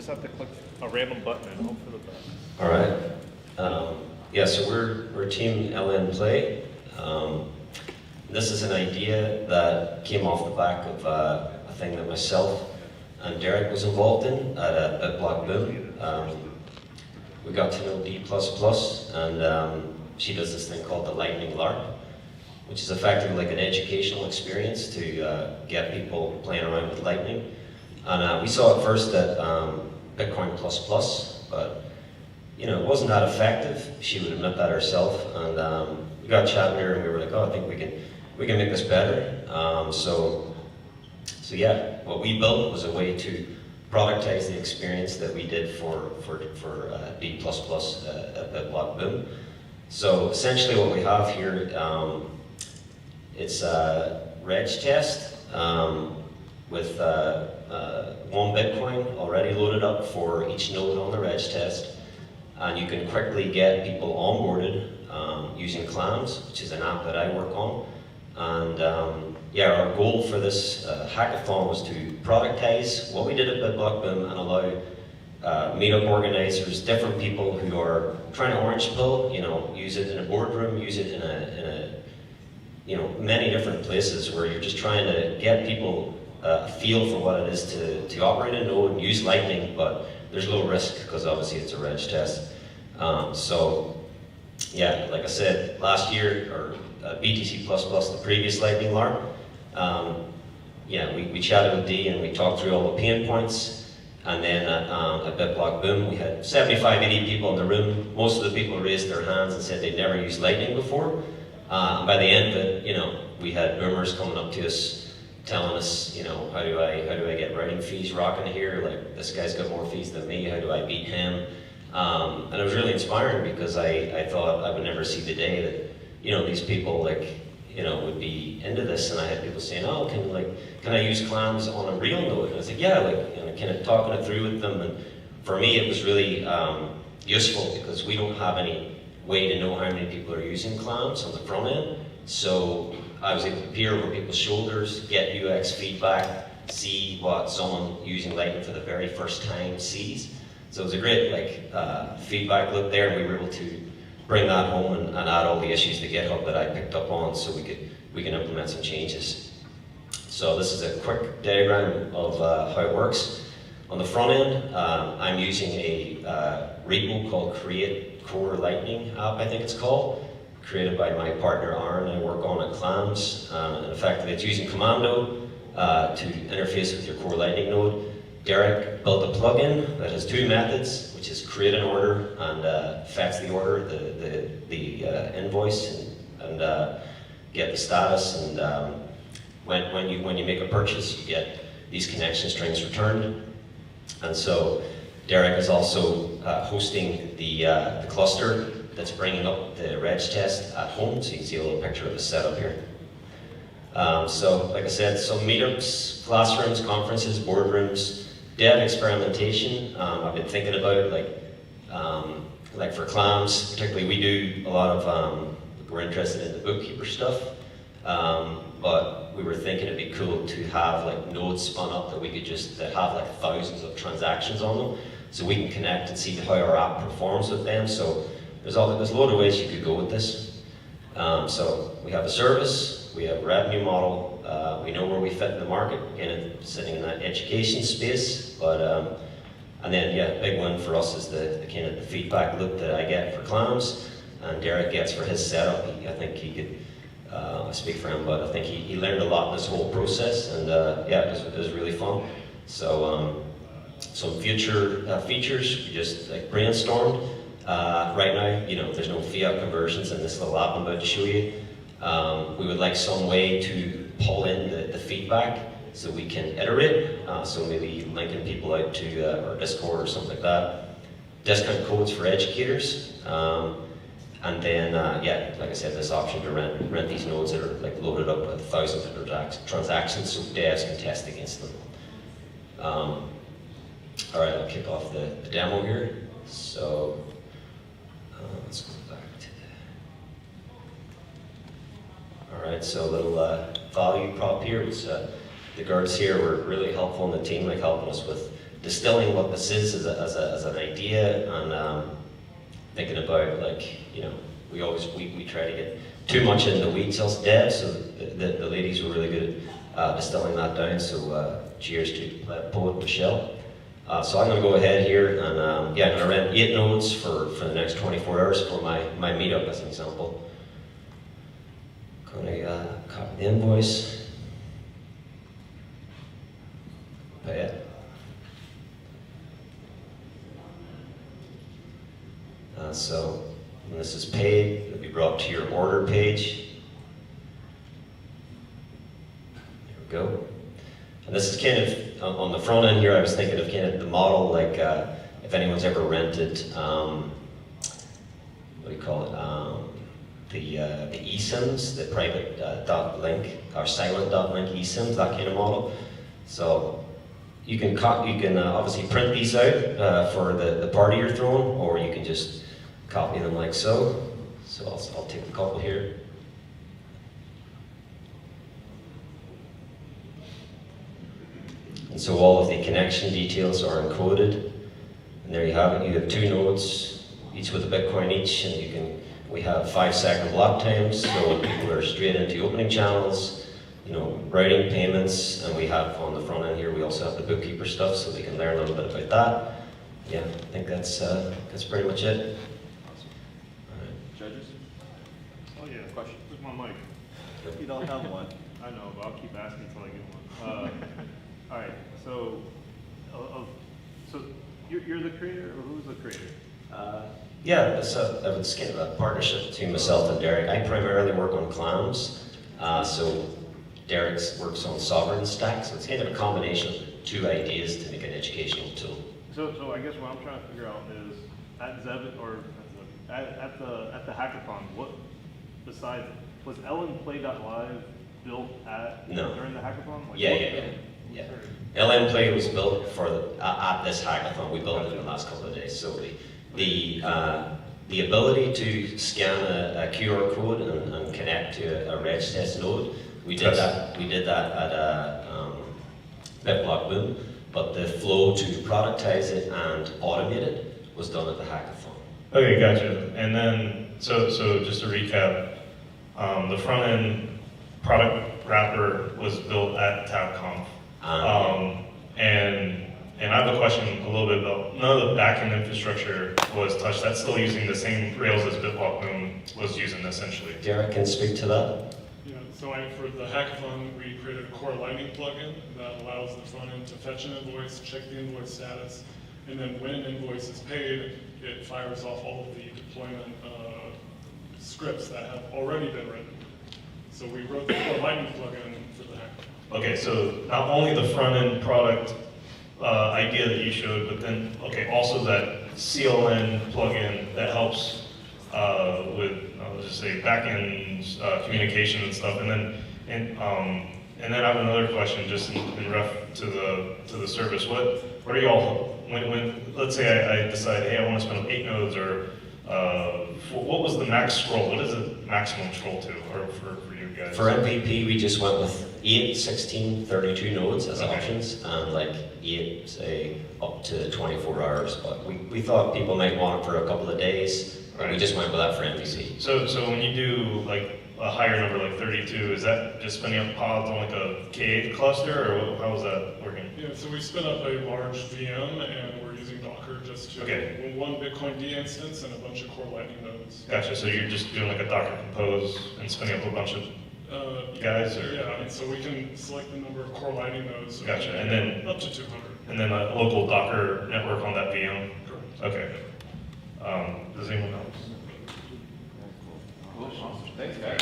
just have to click a random button and hope for the best. All right. Yeah, so we're team LNPlay. This is an idea that came off the back of a thing that myself and Derek was involved in at Black Boom. We got to know D++, and she does this thing called the Lightning LARP, which is effectively like an educational experience to get people playing around with Lightning. And we saw it first at Bitcoin++, but you know, it wasn't that effective. She would admit that herself, and we got chatting here, and we were like, oh, I think we can make this better. So yeah, what we built was a way to productize the experience that we did for D++ at Black Boom. So essentially, what we have here, it's a reg test with 1 Bitcoin already loaded up for each node on the reg test. And you can quickly get people onboarded using Clams, which is an app that I work on. And yeah, our goal for this hackathon was to productize what we did at Black Boom and allow meetup organizers, different people who are trying to orange pill, you know, use it in a boardroom, use it in a you know, many different places where you're just trying to get people a feel for what it is to operate a node and use Lightning, but there's low risk because obviously it's a reg test. So yeah, like I said, last year, or BTC++, the previous Lightning LARP, yeah, we chatted with Dee and we talked through all the pain points. And then at Black Boom, we had 75, 80 people in the room. Most of the people raised their hands and said they'd never used Lightning before. And by the end of it, you know, we had boomers coming up to us telling us, you know, how do I get writing fees rocking here? Like, this guy's got more fees than me, how do I beat him? And it was really inspiring because I thought I would never see the day that, you know, these people, like, you know, would be into this. And I had people saying, oh, can I use Clams on a real node? And I was like, yeah, like, you know, kind of talking it through with them. And for me, it was really useful because we don't have any way to know how many people are using Clams on the front end. So I was able to peer over people's shoulders, get UX feedback, see what someone using Lightning for the very first time sees. So it was a great feedback loop there, and we were able to bring that home and add all the issues to GitHub that I picked up on so we can implement some changes. So this is a quick diagram of how it works. On the front end, I'm using a repo called Create Core Lightning app, I think it's called, created by my partner Aaron. I work on at Clams, and effectively it's using Commando to interface with your core Lightning node. Derek built a plugin that has 2 methods, which is create an order and fetch the order, the invoice, and get the status. And when you make a purchase, you get these connection strings returned. And so Derek is also hosting the cluster that's bringing up the reg test at home, so you can see a little picture of the setup here. So, like I said, some meetups, classrooms, conferences, boardrooms, dev experimentation. I've been thinking about like for Clams, particularly we do a lot of, we're interested in the bookkeeper stuff, but we were thinking it'd be cool to have like nodes spun up that we could just, that have like thousands of transactions on them, so we can connect and see how our app performs with them. So there's a lot of ways you could go with this. So we have a service, we have a revenue model, we know where we fit in the market, again, it's sitting in that education space, but, and then, yeah, big one for us is the kind of the feedback loop that I get for Clams, and Derek gets for his setup. I think he could, I speak for him, but I think he learned a lot in this whole process, and yeah, it was really fun. So, some future features, we just like brainstormed. Right now, you know, there's no fiat conversions in this little app I'm about to show you. We would like some way to pull in the feedback so we can iterate. So maybe linking people out to our Discord or something like that. Discount codes for educators. And then, yeah, like I said, this option to rent these nodes that are like loaded up with thousands of transactions so devs can test against them. All right, I'll kick off the demo here. So, let's go back to all right, so a little value prop here. It's, the guards here were really helpful in the team, like helping us with distilling what this is as an idea, and thinking about, like, you know, we try to get too much in the weeds as devs, so the ladies were really good at distilling that down, so cheers to poet Michelle. So I'm going to go ahead here and yeah, I'm going to rent 8 nodes for the next 24 hours for my meetup as an example. Going to copy the invoice, pay it. So when this is paid, it'll be brought to your order page. There we go. And this is kind of, on the front end here, I was thinking of kind of the model, like if anyone's ever rented, what do you call it, the eSIMs, the private .link, or silent .link eSIMs, that kind of model. So you can obviously print these out for the party you're throwing, or you can just copy them like so. So I'll take a couple here. And so all of the connection details are encoded. And there you have it. You have 2 nodes, each with a Bitcoin each, and we have 5-second block times, so people are straight into opening channels, you know, routing payments, and we have on the front end here, we also have the bookkeeper stuff, so they can learn a little bit about that. Yeah, I think that's pretty much it. Judges? Oh yeah, Question? where's my mic? You don't have one. I know, but I'll keep asking until I get one. All right, so, so you're the creator, or who's the creator? Yeah, it's kind of a partnership between myself and Derek. I primarily work on clams, so Derek works on sovereign stack, so it's kind of a combination of 2 ideas to make an educational tool. So I guess what I'm trying to figure out is, at Zevit, or at the Hackathon, what, besides, was LNPlay.live built during the Hackathon? Like, Yeah. LNPlay was built at this hackathon. We built it in the last couple of days. So the ability to scan a QR code and connect to a reg test node, we did that at BitBlock Boom. But the flow to productize it and automate it was done at the hackathon. Okay, gotcha. And then, so just to recap, the front end product wrapper was built at TABconf. And I have a question a little bit about, none of the backend infrastructure was touched. That's still using the same Rails as BitBlock Boom was using essentially. Derek can speak to that. Yeah, so for the hackathon, we created a core Lightning plugin that allows the front end to fetch an invoice, check the invoice status, and then when an invoice is paid, it fires off all of the deployment scripts that have already been written. So we wrote the core Lightning plugin for the hackathon. Okay, so not only the front end product idea that you showed, but then, okay, also that CLN plugin that helps with, I'll just say, back-end communication and stuff. And then I have another question, just in ref to the service. What are y'all, when let's say I decide, hey, I want to spin up 8 nodes, or what was the max scroll? What is the maximum scroll to, or for you guys? For MVP, we just went with 8, 16, 32 nodes as options, and like 8, say, up to 24 hours. But we thought people might want it for a couple of days, and we just went with that for MVP. So when you do like a higher number, like 32, is that just spinning up pods on like a K8 cluster, or how is that working? Yeah, so we spin up a large VM, and we're using Docker just to one Bitcoin D instance and a bunch of core Lightning nodes. Gotcha. So you're just doing like a Docker compose and spinning up a bunch of guys, or yeah, and so we can select the number of core Lightning nodes. Gotcha. And then up to 200. And then a local Docker network on that VM. Correct. Okay. Does anyone else? Cool. Thanks, guys.